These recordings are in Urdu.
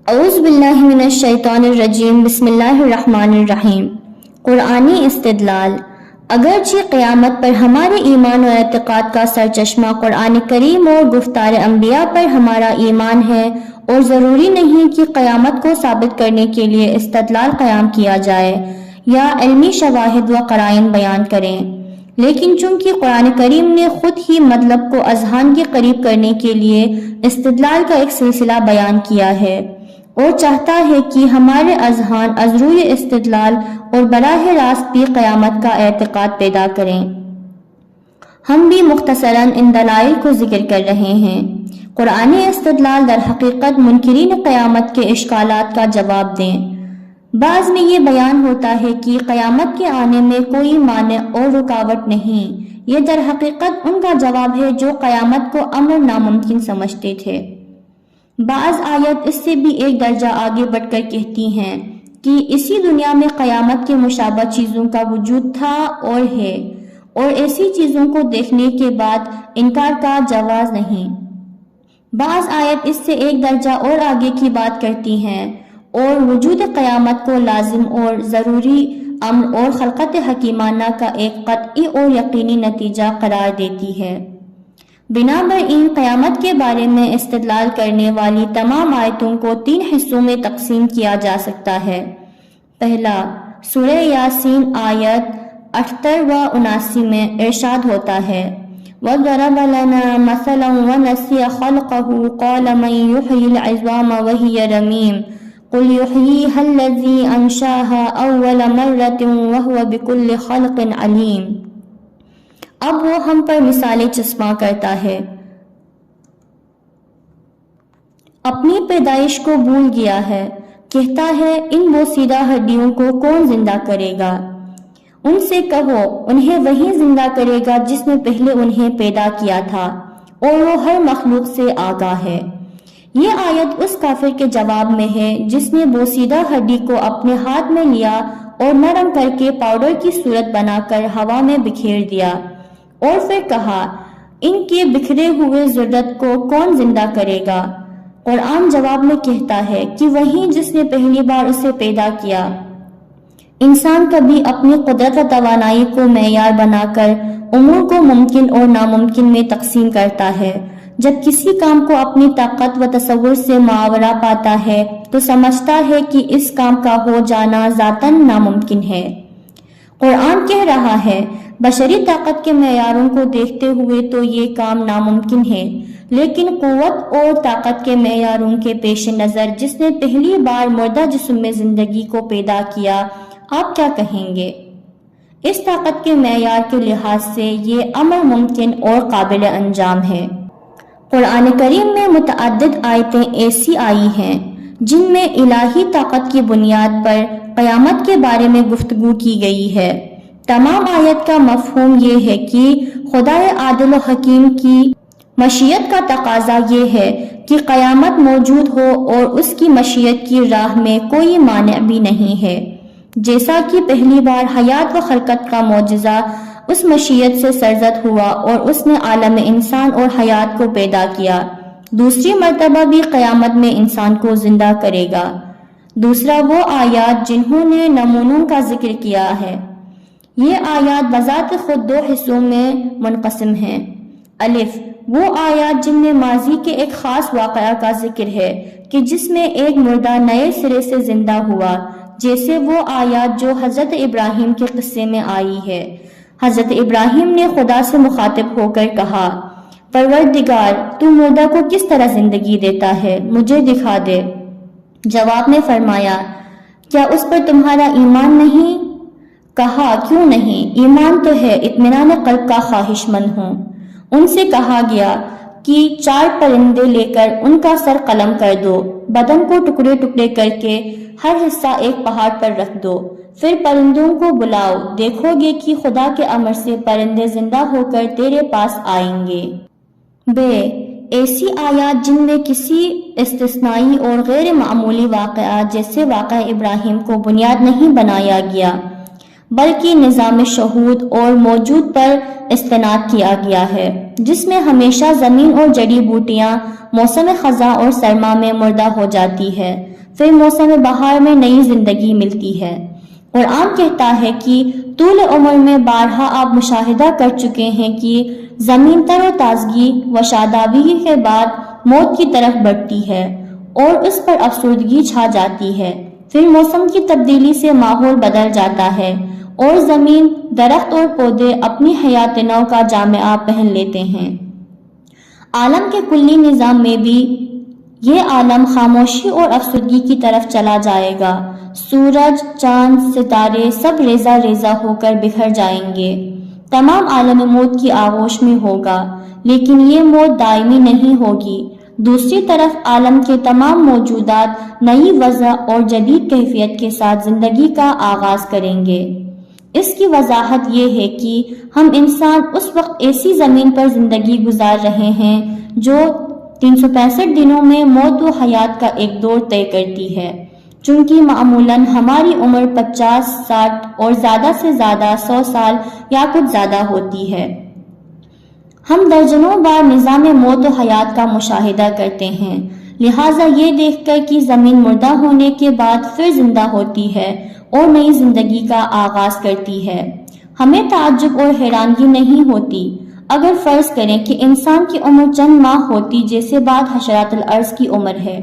اعوذ باللہ من الشیطان الرجیم بسم اللہ الرحمن الرحیم۔ قرآنی استدلال۔ اگرچہ قیامت پر ہمارے ایمان اور اعتقاد کا سرچشمہ قرآن کریم اور گفتار انبیاء پر ہمارا ایمان ہے اور ضروری نہیں کہ قیامت کو ثابت کرنے کے لیے استدلال قیام کیا جائے یا علمی شواہد و قرائن بیان کریں، لیکن چونکہ قرآن کریم نے خود ہی مطلب کو اذہان کے قریب کرنے کے لیے استدلال کا ایک سلسلہ بیان کیا ہے اور چاہتا ہے کہ ہمارے اذہان از روئے استدلال اور براہ راست بھی قیامت کا اعتقاد پیدا کریں، ہم بھی مختصراً ان دلائل کو ذکر کر رہے ہیں۔ قرآنی استدلال در حقیقت منکرین قیامت کے اشکالات کا جواب دیں۔ بعض میں یہ بیان ہوتا ہے کہ قیامت کے آنے میں کوئی مانع اور رکاوٹ نہیں، یہ در حقیقت ان کا جواب ہے جو قیامت کو امر ناممکن سمجھتے تھے۔ بعض آیت اس سے بھی ایک درجہ آگے بڑھ کر کہتی ہیں کہ اسی دنیا میں قیامت کے مشابہ چیزوں کا وجود تھا اور ہے، اور ایسی چیزوں کو دیکھنے کے بعد انکار کا جواز نہیں۔ بعض آیت اس سے ایک درجہ اور آگے کی بات کرتی ہیں اور وجود قیامت کو لازم اور ضروری امر اور خلقت حکیمانہ کا ایک قطعی اور یقینی نتیجہ قرار دیتی ہے۔ بنابراین قیامت کے بارے میں استدلال کرنے والی تمام آیتوں کو 3 حصوں میں تقسیم کیا جا سکتا ہے۔ پہلا، سورہ یاسین آیت 78 و 79 میں ارشاد ہوتا ہے، وَضَرَبَ لَنَا مَثَلًا وَنَسِيَ خَلْقَهُ قَالَ مَن يُحْيِي الْعِظَامَ وَهِيَ رَمِيمٌ قُلْ يُحْيِيهَا الَّذِي أَنشَأَهَا أَوَّلَ مَرَّةٍ وَهُوَ بِكُلِّ خَلْقٍ عَلِيمٌ۔ اب وہ ہم پر مثالیں چسپاں کرتا ہے، اپنی پیدائش کو بھول گیا ہے، کہتا ہے ان بوسیدہ ہڈیوں کو کون زندہ کرے گا؟ ان سے کہو انہیں وہی زندہ کرے گا جس نے پہلے انہیں پیدا کیا تھا، اور وہ ہر مخلوق سے آگاہ ہے۔ یہ آیت اس کافر کے جواب میں ہے جس نے بوسیدہ ہڈی کو اپنے ہاتھ میں لیا اور نرم کر کے پاؤڈر کی صورت بنا کر ہوا میں بکھیر دیا، اور پھر کہا ان کے بکھرے ہوئے ذرات کو کون زندہ کرے گا؟ قرآن جواب میں کہتا ہے کہ وہی جس نے پہلی بار اسے پیدا کیا۔ انسان کبھی اپنی قدرت و توانائی کو معیار بنا کر امور کو ممکن اور ناممکن میں تقسیم کرتا ہے۔ جب کسی کام کو اپنی طاقت و تصور سے معاورہ پاتا ہے تو سمجھتا ہے کہ اس کام کا ہو جانا ذاتاً ناممکن ہے۔ قرآن کہہ رہا ہے بشری طاقت کے معیاروں کو دیکھتے ہوئے تو یہ کام ناممکن ہے، لیکن قوت اور طاقت کے معیاروں کے پیش نظر جس نے پہلی بار مردہ جسم میں زندگی کو پیدا کیا، آپ کیا کہیں گے؟ اس طاقت کے معیار کے لحاظ سے یہ امر ممکن اور قابل انجام ہے۔ قرآن کریم میں متعدد آیتیں ایسی آئی ہیں جن میں الہی طاقت کی بنیاد پر قیامت کے بارے میں گفتگو کی گئی ہے۔ تمام آیت کا مفہوم یہ ہے کہ خدائے عادل و حکیم کی مشیت کا تقاضا یہ ہے کہ قیامت موجود ہو اور اس کی مشیت کی راہ میں کوئی مانع بھی نہیں ہے۔ جیسا کہ پہلی بار حیات و خلقت کا معجزہ اس مشیت سے سرزد ہوا اور اس نے عالم انسان اور حیات کو پیدا کیا، دوسری مرتبہ بھی قیامت میں انسان کو زندہ کرے گا۔ دوسرا، وہ آیات جنہوں نے نمونوں کا ذکر کیا ہے۔ یہ آیات بذات خود 2 حصوں میں منقسم ہیں۔ الف، وہ آیات جن میں ماضی کے ایک خاص واقعہ کا ذکر ہے کہ جس میں ایک مردہ نئے سرے سے زندہ ہوا، جیسے وہ آیات جو حضرت ابراہیم کے قصے میں آئی ہے۔ حضرت ابراہیم نے خدا سے مخاطب ہو کر کہا، پروردگار، تو مردہ کو کس طرح زندگی دیتا ہے؟ مجھے دکھا دے۔ جواب میں فرمایا، کیا اس پر تمہارا ایمان نہیں؟ کہا، کیوں نہیں؟ ایمان تو ہے، اطمینان قلب کا خواہش مند ہوں۔ ان سے کہا گیا کہ 4 پرندے لے کر ان کا سر قلم کر دو، بدن کو ٹکڑے ٹکڑے کر کے ہر حصہ ایک پہاڑ پر رکھ دو، پھر پرندوں کو بلاؤ، دیکھو گے کہ خدا کے امر سے پرندے زندہ ہو کر تیرے پاس آئیں گے۔ بے، ایسی آیات جن میں کسی استثنائی اور غیر معمولی واقعات جیسے واقعہ ابراہیم کو بنیاد نہیں بنایا گیا، بلکہ نظام شہود اور موجود پر استناد کیا گیا ہے، جس میں ہمیشہ زمین اور جڑی بوٹیاں موسم خزاں اور سرما میں مردہ ہو جاتی ہے، پھر موسم بہار میں نئی زندگی ملتی ہے۔ قرآن کہتا ہے کہ طول عمر میں بارہا آپ مشاہدہ کر چکے ہیں کہ زمین تر و تازگی و شادابی کے بعد موت کی طرف بڑھتی ہے اور اس پر افسردگی چھا جاتی ہے۔ پھر موسم کی تبدیلی سے ماحول بدل جاتا ہے اور زمین، درخت اور پودے اپنی حیات نو کا جامہ پہن لیتے ہیں۔ عالم کے کلی نظام میں بھی یہ عالم خاموشی اور افسردگی کی طرف چلا جائے گا۔ سورج، چاند، ستارے سب ریزہ ریزہ ہو کر بکھر جائیں گے۔ تمام عالم موت کی آغوش میں ہوگا، لیکن یہ موت دائمی نہیں ہوگی۔ دوسری طرف عالم کے تمام موجودات نئی وضع اور جدید کیفیت کے ساتھ زندگی کا آغاز کریں گے۔ اس کی وضاحت یہ ہے کہ ہم انسان اس وقت ایسی زمین پر زندگی گزار رہے ہیں جو 365 دنوں میں موت و حیات کا ایک دور طے کرتی ہے، چونکہ معمولاً ہماری عمر 50، 60 اور زیادہ سے زیادہ 100 سال یا کچھ زیادہ ہوتی ہے۔ ہم درجنوں بار نظام موت و حیات کا مشاہدہ کرتے ہیں، لہٰذا یہ دیکھ کر کہ زمین مردہ ہونے کے بعد پھر زندہ ہوتی ہے اور نئی زندگی کا آغاز کرتی ہے، ہمیں تعجب اور حیرانگی نہیں ہوتی۔ اگر فرض کریں کہ انسان کی عمر چند ماہ ہوتی جیسے بعض حشرات الارض کی عمر ہے،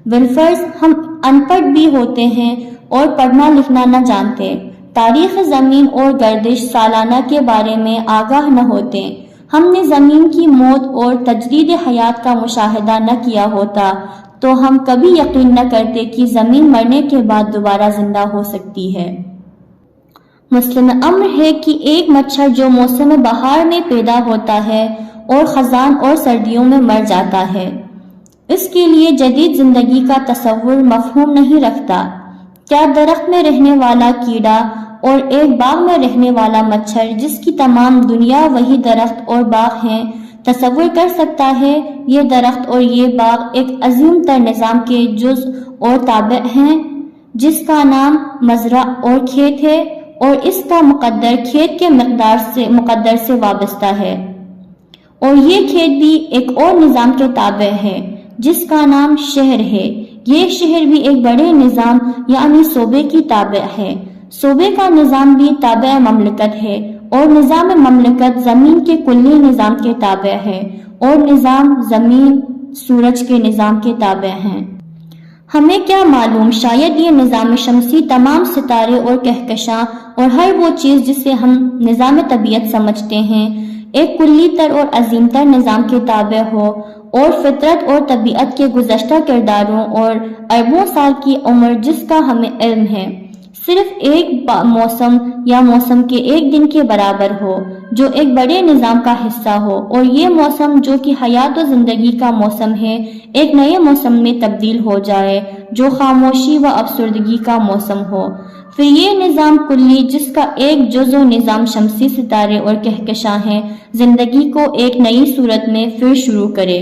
بالفرض ہم ان پڑھ بھی ہوتے ہیں اور پڑھنا لکھنا نہ جانتے، تاریخ زمین اور گردش سالانہ کے بارے میں آگاہ نہ ہوتے، ہم نے زمین کی موت اور تجدید حیات کا مشاہدہ نہ کیا ہوتا، تو ہم کبھی یقین نہ کرتے کہ زمین مرنے کے بعد دوبارہ زندہ ہو سکتی ہے۔ مسلم امر ہے کہ ایک مچھر جو موسم بہار میں پیدا ہوتا ہے اور خزاں اور سردیوں میں مر جاتا ہے، اس کے لیے جدید زندگی کا تصور مفہوم نہیں رکھتا۔ کیا درخت میں رہنے والا کیڑا اور ایک باغ میں رہنے والا مچھر جس کی تمام دنیا وہی درخت اور باغ ہیں تصور کر سکتا ہے؟ یہ درخت اور یہ باغ ایک عظیم تر نظام کے جز اور تابع ہیں جس کا نام مزرع اور کھیت ہے، اور اس کا مقدر کھیت کے مقدر سے وابستہ ہے، اور یہ کھیت بھی ایک اور نظام کے تابع ہے جس کا نام شہر ہے۔ یہ شہر بھی ایک بڑے نظام یعنی صوبے کی تابع ہے۔ صوبے کا نظام بھی تابع مملکت ہے، اور نظام مملکت زمین کے کلی نظام کے تابع ہے، اور نظام زمین سورج کے نظام کے تابع ہیں۔ ہمیں کیا معلوم، شاید یہ نظام شمسی تمام ستارے اور کہکشاں اور ہر وہ چیز جسے ہم نظام طبیعت سمجھتے ہیں ایک کلی تر اور عظیم تر نظام کے تابع ہو، اور فطرت اور طبیعت کے گزشتہ کرداروں اور اربوں سال کی عمر جس کا ہمیں علم ہے صرف ایک موسم یا موسم کے ایک دن کے برابر ہو جو ایک بڑے نظام کا حصہ ہو، اور یہ موسم جو کہ حیات و زندگی کا موسم ہے ایک نئے موسم میں تبدیل ہو جائے جو خاموشی و افسردگی کا موسم ہو۔ پھر یہ نظام کلی جس کا ایک جز و نظام شمسی ستارے اور کہکشاں ہیں زندگی کو ایک نئی صورت میں پھر شروع کرے۔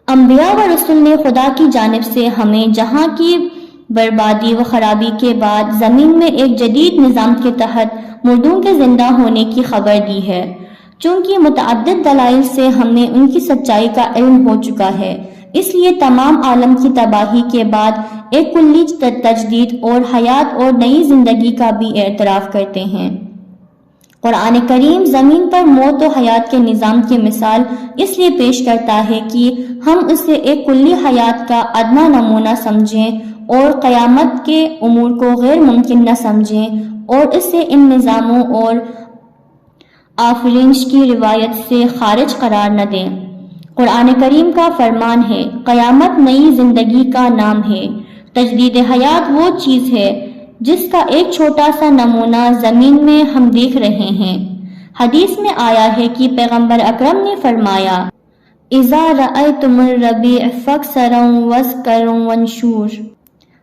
انبیاء و رسول نے خدا کی جانب سے ہمیں جہاں کی بربادی و خرابی کے بعد زمین میں ایک جدید نظام کے تحت مردوں کے زندہ ہونے کی خبر دی ہے۔ چونکہ متعدد دلائل سے ہمیں ان کی سچائی کا علم ہو چکا ہے، اس لیے تمام عالم کی تباہی کے بعد ایک کلی تجدید اور حیات اور نئی زندگی کا بھی اعتراف کرتے ہیں۔ قرآن کریم زمین پر موت و حیات کے نظام کی مثال اس لیے پیش کرتا ہے کہ ہم اسے ایک کلی حیات کا ادنیٰ نمونہ سمجھیں اور قیامت کے امور کو غیر ممکن نہ سمجھیں، اور اسے ان نظاموں اور آفرینش کی روایت سے خارج قرار نہ دیں۔ قرآن کریم کا فرمان ہے، قیامت نئی زندگی کا نام ہے۔ تجدید حیات وہ چیز ہے جس کا ایک چھوٹا سا نمونہ زمین میں ہم دیکھ رہے ہیں۔ حدیث میں آیا ہے کہ پیغمبر اکرم نے فرمایا، اذا رأیتم الربیع فاکثروا واذکروا وانشور،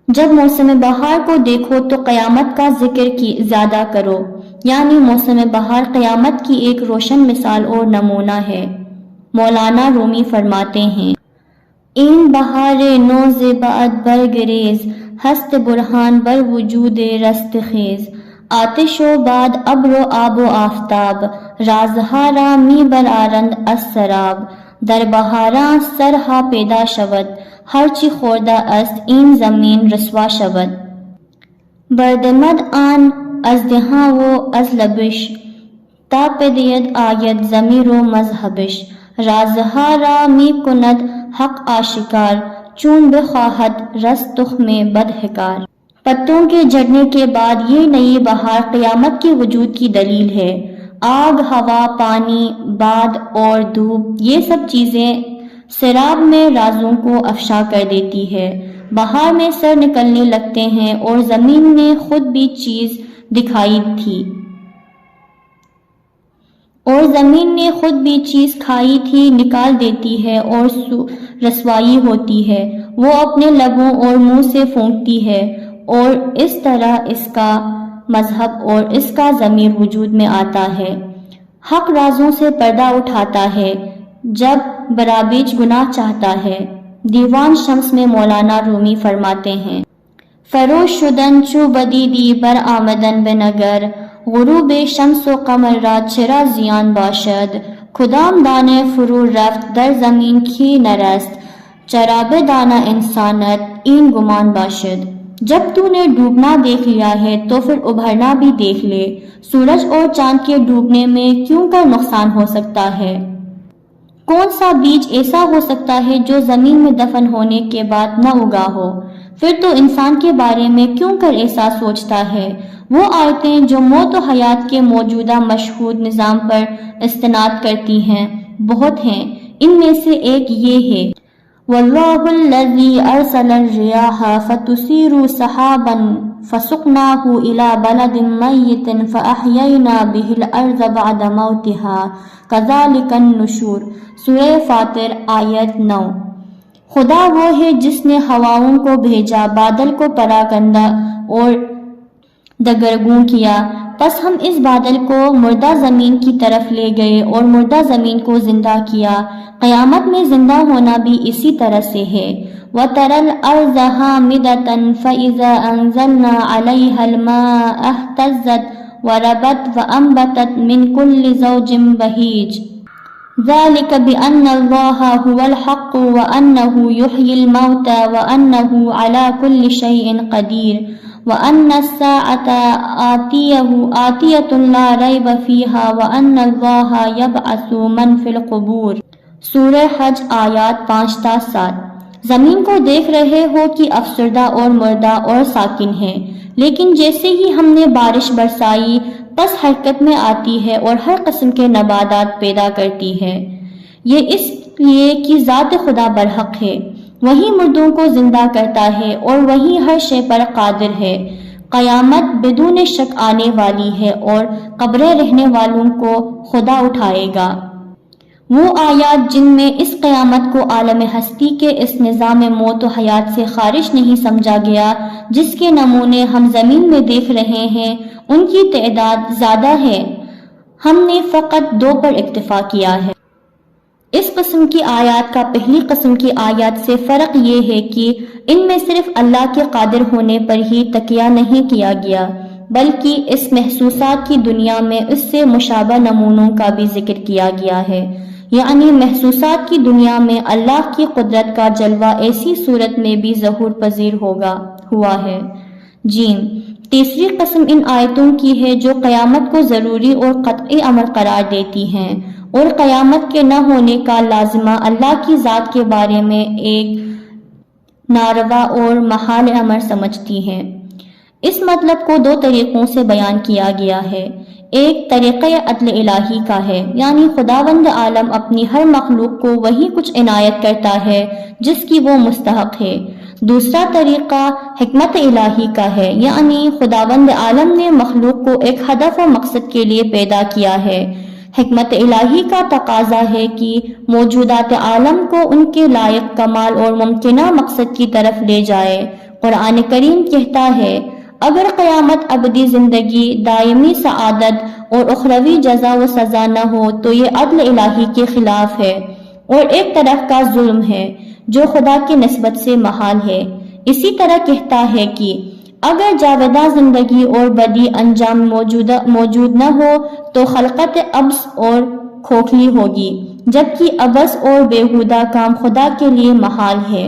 جب موسم بہار کو دیکھو تو قیامت کا ذکر کی زیادہ کرو، یعنی موسم بہار قیامت کی ایک روشن مثال اور نمونہ ہے۔ مولانا رومی فرماتے ہیں، این بہار نو زیبات برگریز، ہست برہان بر وجود رست خیز، آتش و باد ابر و آب و آفتاب، رازہارا می برآرند از سراب، در بہاراں سرہا پیدا شود، هرچی خورده است این زمین رسوا شود. بردمد آن از دهان و از لبش، تا بدید آید ضمیر و مذهبش. رازها را می کند حق آشکار، چون بخواهد رست تخم بدحکار. پتوں کے جھڑنے کے بعد یہ نئی بہار قیامت کے وجود کی دلیل ہے۔ آگ، ہوا، پانی، باد اور دھوپ، یہ سب چیزیں سراب میں رازوں کو افشا کر دیتی ہے۔ بہار میں سر نکلنے لگتے ہیں اور زمین نے خود بھی چیز دکھائی تھی اور زمین نے خود بھی چیز کھائی تھی نکال دیتی ہے اور رسوائی ہوتی ہے۔ وہ اپنے لبوں اور منہ سے پھونکتی ہے اور اس طرح اس کا مذہب اور اس کا ضمیر وجود میں آتا ہے۔ حق رازوں سے پردہ اٹھاتا ہے جب برابیچ گناہ چاہتا ہے۔ دیوان شمس میں مولانا رومی فرماتے ہیں، فروش شدن چو بدی دی بر آمدن به نگر، غروب شمس و قمر را چرا زیان باشد، کدام دانه فرو رفت در زمین کی نرست، چرا دانا انسانت این گمان باشد۔ جب تو نے ڈوبنا دیکھ لیا ہے تو پھر ابھرنا بھی دیکھ لے، سورج اور چاند کے ڈوبنے میں کیوں کر نقصان ہو سکتا ہے؟ کون سا بیج ایسا ہو سکتا ہے جو زمین میں دفن ہونے کے بعد نہ اگا ہو؟ پھر تو انسان کے بارے میں کیوں کر ایسا سوچتا ہے؟ وہ آیتیں جو موت و حیات کے موجودہ مشہود نظام پر استناد کرتی ہیں بہت ہیں، ان میں سے ایک یہ ہے، وَاللَّهُ الَّذِي أَرْسَلَ الرِّيَاحَ فَتُثِيرُ سَحَابًا فَسُقْنَاهُ إِلَى بَلَدٍ مَيِّتٍ فَأَحْيَيْنَا بِهِ الْأَرْضَ بَعْدَ مَوْتِهَا كَذَلِكَ النُّشُورُ۔ سورہ فاطر آیت 9۔ خدا وہ ہے جس نے ہواؤں کو بھیجا، بادل کو پراکندہ اور دگرگوں کیا، پس ہم اس بادل کو مردہ زمین کی طرف لے گئے اور مردہ زمین کو زندہ کیا۔ قیامت میں زندہ ہونا بھی اسی طرح سے ہے۔ وَتَرَى الْأَرْضَ هَامِدَةً فَإِذَا أَنزَلْنَا عَلَيْهَا الْمَاءَ اهْتَزَّتْ وَرَبَتْ وَأَنبَتَتْ مِنْ كُلِّ زَوْجٍ بَهِيجٍ ذَلِكَ بِأَنَّ اللَّهَ هُوَ الْحَقُّ وَأَنَّهُ يُحْيِي الْمَوْتَى وَأَنَّهُ عَلَى كُلِّ شَيْءٍ قَدِيرٌ وَأَنَّ السَّاعَةَ آتِيَةٌ لَا رَيْبَ فِيهَا وَأَنَّ اللَّهَ يَبْعَثُ مَنْ فِي الْقُبُورِ۔ سورہ حج آیات 5 تا 7۔ زمین کو دیکھ رہے ہو کہ افسردہ اور مردہ اور ساکن ہے، لیکن جیسے ہی ہم نے بارش برسائی پس حرکت میں آتی ہے اور ہر قسم کے نباتات پیدا کرتی ہے۔ یہ اس لیے کہ ذات خدا برحق ہے، وہی مردوں کو زندہ کرتا ہے اور وہی ہر شے پر قادر ہے۔ قیامت بدون شک آنے والی ہے اور قبریں رہنے والوں کو خدا اٹھائے گا۔ وہ آیات جن میں اس قیامت کو عالم ہستی کے اس نظام موت و حیات سے خارج نہیں سمجھا گیا جس کے نمونے ہم زمین میں دیکھ رہے ہیں، ان کی تعداد زیادہ ہے، ہم نے فقط 2 پر اکتفا کیا ہے۔ اس قسم کی آیات کا پہلی قسم کی آیات سے فرق یہ ہے کہ ان میں صرف اللہ کے قادر ہونے پر ہی تکیہ نہیں کیا گیا، بلکہ اس محسوسات کی دنیا میں اس سے مشابہ نمونوں کا بھی ذکر کیا گیا ہے، یعنی محسوسات کی دنیا میں اللہ کی قدرت کا جلوہ ایسی صورت میں بھی ظہور پذیر ہوا ہے۔ تیسری قسم ان آیتوں کی ہے جو قیامت کو ضروری اور قطعی امر قرار دیتی ہیں اور قیامت کے نہ ہونے کا لازمہ اللہ کی ذات کے بارے میں ایک ناروا اور محال امر سمجھتی ہیں۔ اس مطلب کو 2 طریقوں سے بیان کیا گیا ہے۔ ایک طریقہ عدل الہی کا ہے، یعنی خداوند عالم اپنی ہر مخلوق کو وہی کچھ عنایت کرتا ہے جس کی وہ مستحق ہے۔ دوسرا طریقہ حکمت الہی کا ہے، یعنی خداوند عالم نے مخلوق کو ایک ہدف و مقصد کے لیے پیدا کیا ہے۔ حکمت الہی کا تقاضا ہے کہ موجودات عالم کو ان کے لائق کمال اور ممکنہ مقصد کی طرف لے جائے۔ قرآن کریم کہتا ہے، اگر قیامت ابدی زندگی، دائمی سعادت اور اخروی جزا و سزا نہ ہو تو یہ عدل الہی کے خلاف ہے اور ایک طرح کا ظلم ہے جو خدا کی نسبت سے محال ہے۔ اسی طرح کہتا ہے کہ اگر جاوداں زندگی اور بدی انجام موجود نہ ہو تو خلقت عبث اور کھوکھلی ہوگی، جبکہ عبث اور بیہودہ کام خدا کے لیے محال ہے۔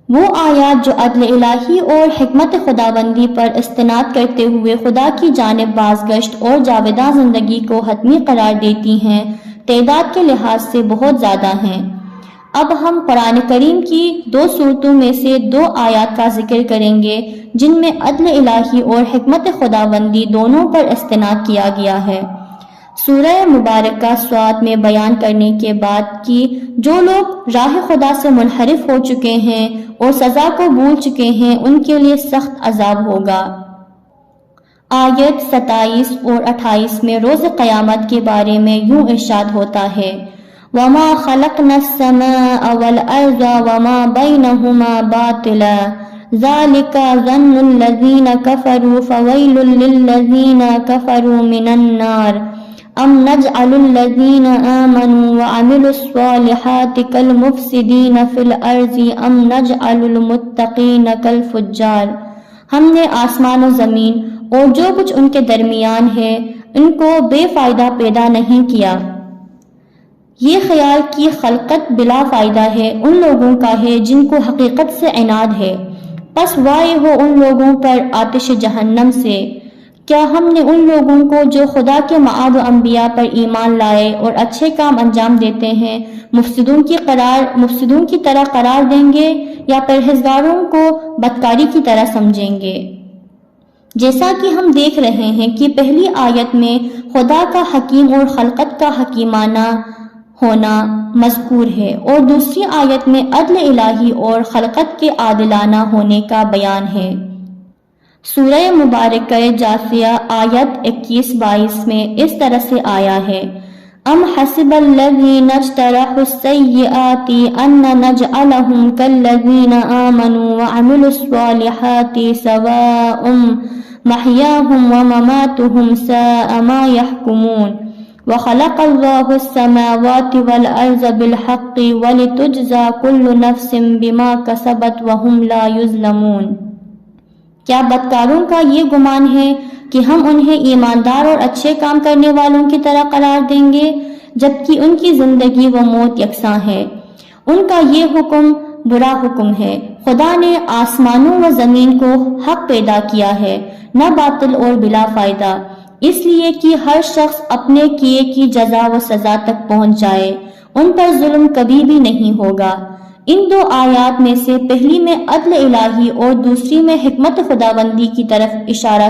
وہ آیات جو عدل الہی اور حکمت خداوندی پر استناد کرتے ہوئے خدا کی جانب بازگشت اور جاوداں زندگی کو حتمی قرار دیتی ہیں، تعداد کے لحاظ سے بہت زیادہ ہیں۔ اب ہم قرآن کریم کی 2 صورتوں میں سے 2 آیات کا ذکر کریں گے جن میں عدل الہی اور حکمت خداوندی دونوں پر استناد کیا گیا ہے۔ سورہ مبارکہ صاد میں بیان کرنے کے بعد کہ جو لوگ راہ خدا سے منحرف ہو چکے ہیں اور سزا کو بھول چکے ہیں ان کے لیے سخت عذاب ہوگا۔ آیت 27 اور 28 میں روز قیامت کے بارے میں یوں ارشاد ہوتا ہے، وَمَا خَلَقْنَا السَّمَاءَ وَالْأَرْضَ وَمَا بَيْنَهُمَا بَاطِلًا ذَلِكَ ظَنُّ الَّذِينَ كَفَرُوا فَوَيْلٌ لِّلَّذِينَ كَفَرُوا مِنَ النَّارِ أَمْ نَجْعَلُ الَّذِينَ آمَنُوا وَعَمِلُوا الصَّالِحَاتِ كَالْمُفْسِدِينَ فِي الْأَرْضِ أَمْ نَجْعَلُ الْمُتَّقِينَ كَالْفُجَّارِ۔ ہم نے آسمان و زمین اور جو کچھ ان کے درمیان ہے ان کو بے فائدہ پیدا نہیں کیا۔ یہ خیال کہ خلقت بلا فائدہ ہے ان لوگوں کا ہے جن کو حقیقت سے عناد ہے، پس وائے ہو ان لوگوں پر آتش جہنم سے۔ کیا ہم نے ان لوگوں کو جو خدا کے معاد و انبیاء پر ایمان لائے اور اچھے کام انجام دیتے ہیں مفسدوں کی طرح قرار دیں گے یا پرہیزگاروں کو بدکاری کی طرح سمجھیں گے؟ جیسا کہ ہم دیکھ رہے ہیں کہ پہلی آیت میں خدا کا حکیم اور خلقت کا حکیمانہ ہونا مذکور ہے اور دوسری آیت میں عدل الہی اور خلقت کے عادلانہ ہونے کا بیان ہے۔ سورہ مبارکہ جاثیہ آیت 21-22 میں اس طرح سے آیا ہے، ام حسب الذین اجترحوا السیئات ان نجعلہم کالذین آمنوا وعملوا الصالحات سواء محیاہم ومماتہم ساء ما یحکمون وخلق اللہ السماوات والارض بالحق ولتجزى كل نفس بما کسبت وہم لا یظلمون۔ کیا بدکاروں کا یہ گمان ہے کہ ہم انہیں ایماندار اور اچھے کام کرنے والوں کی طرح قرار دیں گے جبکہ ان کی زندگی و موت یکساں ہے؟ ان کا یہ حکم برا حکم ہے۔ خدا نے آسمانوں و زمین کو حق پیدا کیا ہے، نہ باطل اور بلا فائدہ، اس لیے کہ ہر شخص اپنے کیے کی جزا و سزا تک پہنچ جائے، ان پر ظلم کبھی بھی نہیں ہوگا۔ ان 2 آیات میں سے پہلی میں عدل الہی اور دوسری میں حکمت خداوندی کی طرف اشارہ